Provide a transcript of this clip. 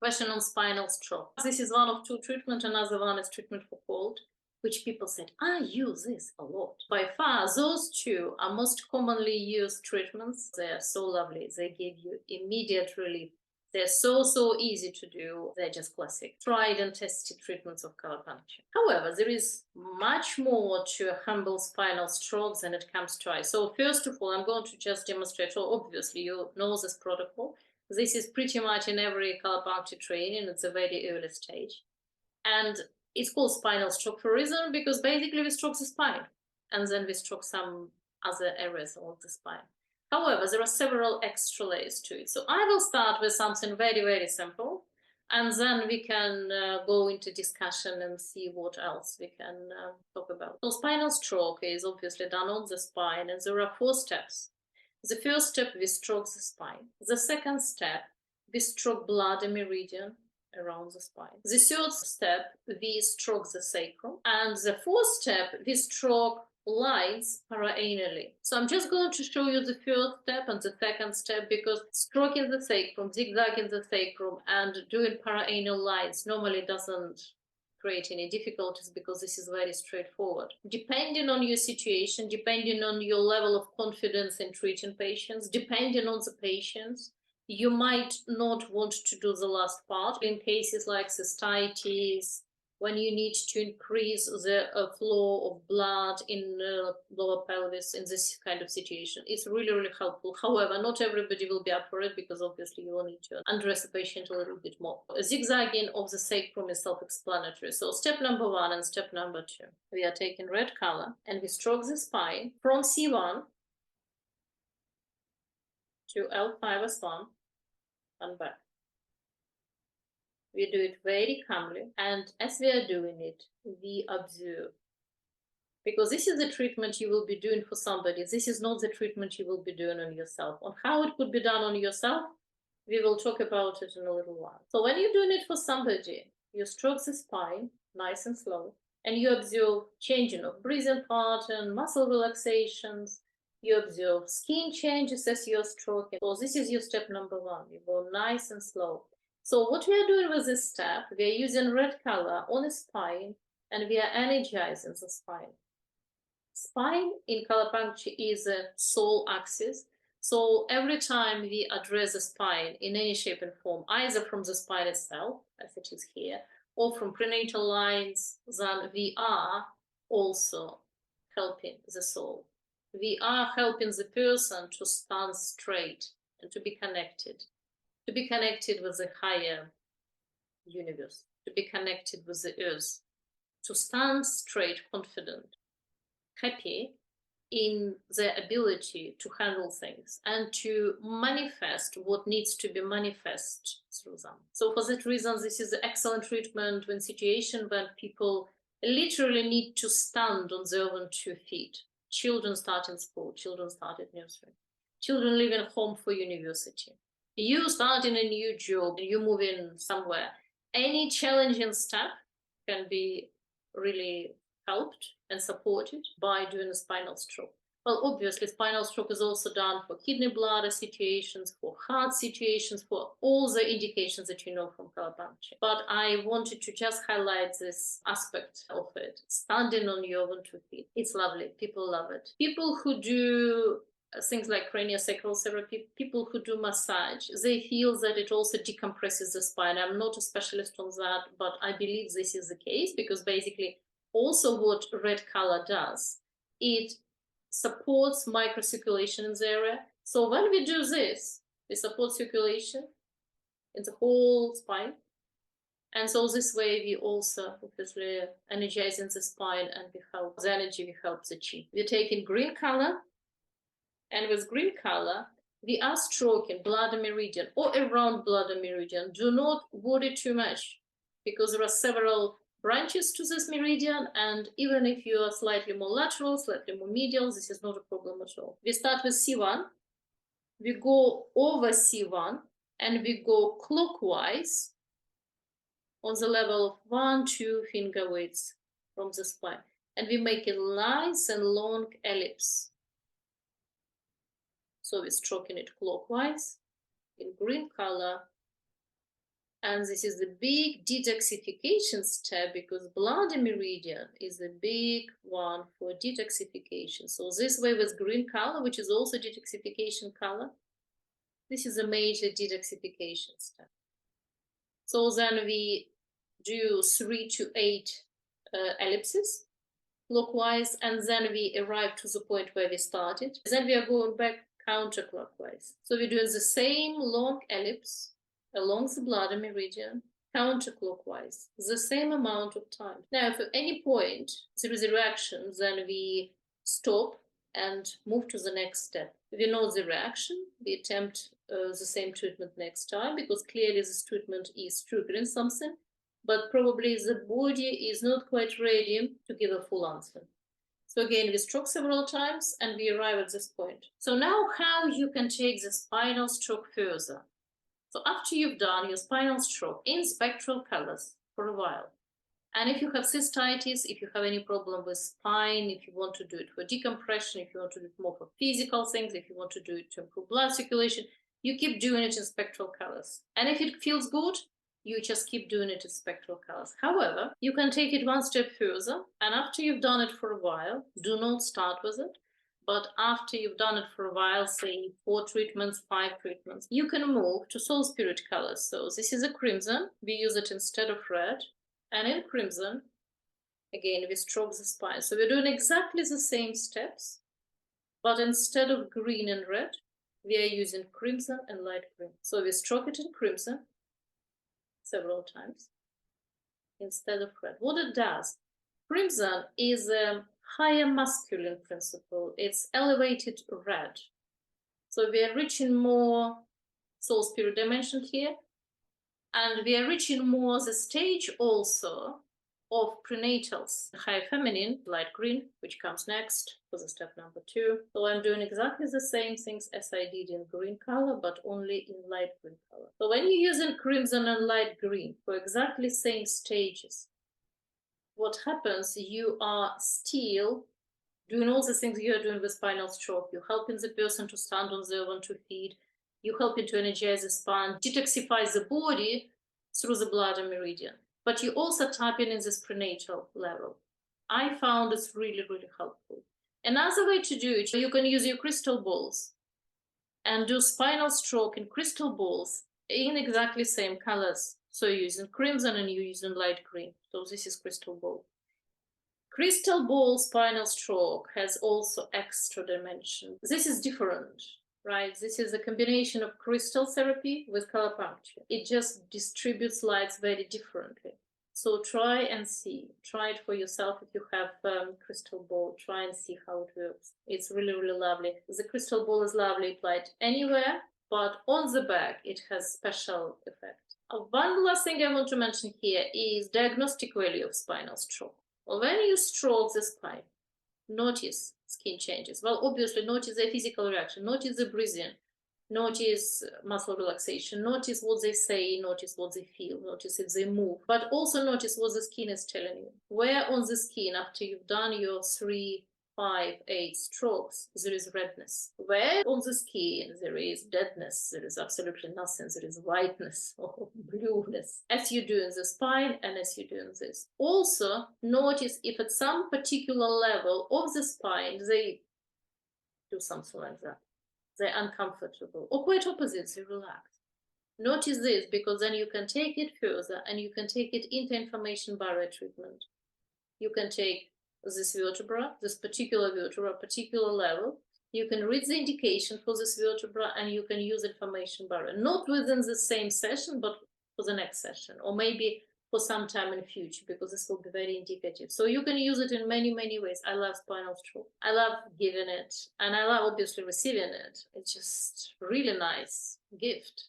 Question on spinal stroke. This is one of two treatments. Another one is treatment for cold, which people said, I use this a lot. By far, those two are most commonly used treatments. They are so lovely. They give you immediate relief. They're so easy to do. They're just classic, tried and tested treatments of Colourpuncture. However, there is much more to humble spinal stroke than it comes to eye. So first of all, I'm going to just demonstrate. So obviously, you know this protocol. This is pretty much in every Colourpuncture training. It's a very early stage. And it's called spinal stroke for a reason, because basically we stroke the spine and then we stroke some other areas of the spine. However, there are several extra layers to it. So I will start with something very simple, and then we can go into discussion and see what else we can talk about. So spinal stroke is obviously done on the spine, and there are 4 steps. The first step, we stroke the spine. The second step, we stroke blood meridian around the spine. The third step, we stroke the sacrum. And the fourth step, we stroke lines paraanally. So I'm just going to show you the first step and the second step, because stroking the sacrum, zigzagging the sacrum, and doing paraanal lines normally doesn't create any difficulties, because this is very straightforward. Depending on your situation, depending on your level of confidence in treating patients, depending on the patients, you might not want to do the last part. In cases like cystitis, when you need to increase the flow of blood in lower pelvis, in this kind of situation, it's really helpful. However, not everybody will be up for it, because obviously you will need to undress the patient a little bit more. Zigzagging of the sacrum is self-explanatory. So step number 1 and step number 2. We are taking red color and we stroke the spine from C1 to L5S1 and back. We do it very calmly, and as we are doing it, we observe. Because this is the treatment you will be doing for somebody. This is not the treatment you will be doing on yourself. On how it could be done on yourself, we will talk about it in a little while. So when you're doing it for somebody, you stroke the spine, nice and slow, and you observe changing of breathing pattern, muscle relaxations, you observe skin changes as you're stroking. So this is your step number 1. You go nice and slow. So what we are doing with this step, we are using red color on the spine, and we are energizing the spine. Spine in Colourpuncture is a soul axis. So every time we address the spine in any shape and form, either from the spine itself, as it is here, or from prenatal lines, then we are also helping the soul. We are helping the person to stand straight and to be connected with the higher universe, to be connected with the earth, to stand straight, confident, happy in their ability to handle things and to manifest what needs to be manifest through them. So for that reason, this is an excellent treatment when situation when people literally need to stand on their own 2 feet. Children start in school, children start at nursery, children leaving home for university. You start in a new job, you move in somewhere. Any challenging step can be really helped and supported by doing a spinal stroke. Well, obviously, spinal stroke is also done for kidney bladder situations, for heart situations, for all the indications that you know from Colourpuncture. But I wanted to just highlight this aspect of it. Standing on your own 2 feet. It's lovely. People love it. People who do things like craniosacral therapy, people who do massage, they feel that it also decompresses the spine. I'm not a specialist on that, but I believe this is the case, because basically also what red color does, it supports microcirculation in the area. So when we do this, we support circulation in the whole spine. And so this way we also obviously energizing the spine, and we help the energy, we help the chi. We're taking green color, and with green color, we are stroking bladder meridian or around bladder meridian. Do not worry too much, because there are several branches to this meridian, and even if you are slightly more lateral, slightly more medial, this is not a problem at all. We start with C1, we go over C1, and we go clockwise on the level of 1-2 finger widths from the spine, and we make a nice and long ellipse. So we're stroking it clockwise in green color And this is the big detoxification step, because blood meridian is the big one for detoxification. So this way with green color, which is also detoxification color, this is a major detoxification step. So then we do 3 to 8 ellipses clockwise, and then we arrive to the point where we started. Then we are going back counterclockwise. So we're doing the same long ellipse along the bladder meridian, counterclockwise, the same amount of time. Now, if at any point there is a reaction, then we stop and move to the next step. If we know the reaction, we attempt the same treatment next time, because clearly this treatment is triggering something, but probably the body is not quite ready to give a full answer. So again, we stroke several times and we arrive at this point. So now how you can take the spinal stroke further. So after you've done your spinal stroke in spectral colors for a while, and if you have cystitis, if you have any problem with spine, if you want to do it for decompression, if you want to do it more for physical things, if you want to do it to improve blood circulation, you keep doing it in spectral colors. And if it feels good, you just keep doing it in spectral colors. However, you can take it one step further, and after you've done it for a while, do not start with it. But after you've done it for a while, say 4 treatments, 5 treatments, you can move to soul spirit colors. So this is a crimson. We use it instead of red. And in crimson, again, we stroke the spine. So we're doing exactly the same steps, but instead of green and red, we are using crimson and light green. So we stroke it in crimson several times instead of red. What it does, crimson is a higher masculine principle. It's elevated red. So we are reaching more soul spirit dimension here, and we are reaching more the stage also of prenatals. High feminine, light green, which comes next for the step number 2. So I'm doing exactly the same things as I did in green color, but only in light green color. So when you're using crimson and light green for exactly same stages, what happens, you are still doing all the things you're doing with spinal stroke. You're helping the person to stand on their own 2 feet. You're helping to energize the spine, detoxify the body through the bladder meridian. But you also tap in this prenatal level. I found it's really, really helpful. Another way to do it, you can use your crystal balls and do spinal stroke in crystal balls in exactly same colors. So you're using crimson and you're using light green. So this is crystal ball. Crystal ball spinal stroke has also extra dimension. This is different, right? This is a combination of crystal therapy with Colourpuncture. It just distributes lights very differently. So try and see. Try it for yourself if you have crystal ball. Try and see how it works. It's really, really lovely. The crystal ball is lovely applied anywhere, but on the back it has special effect. One last thing I want to mention here is diagnostic value of spinal stroke. Well, when you stroke the spine, notice skin changes. Well, obviously, notice the physical reaction, notice the breathing, notice muscle relaxation, notice what they say, notice what they feel, notice if they move, but also notice what the skin is telling you. Where on the skin, after you've done your 3, 5, 8 strokes, there is redness. Where on the skin there is deadness, there is absolutely nothing, there is whiteness or blueness, as you do in the spine and as you do in this. Also, notice if at some particular level of the spine they do something like that. They're uncomfortable, or quite opposite, they relax. Notice this, because then you can take it further and you can take it into information barrier treatment. You can take this vertebra, this particular vertebra, particular level. You can read the indication for this vertebra and you can use information barrier, not within the same session, but for the next session, or maybe for some time in the future, because this will be very indicative. So you can use it in many, many ways. I love spinal stroke. I love giving it, and I love obviously receiving it. It's just really nice gift.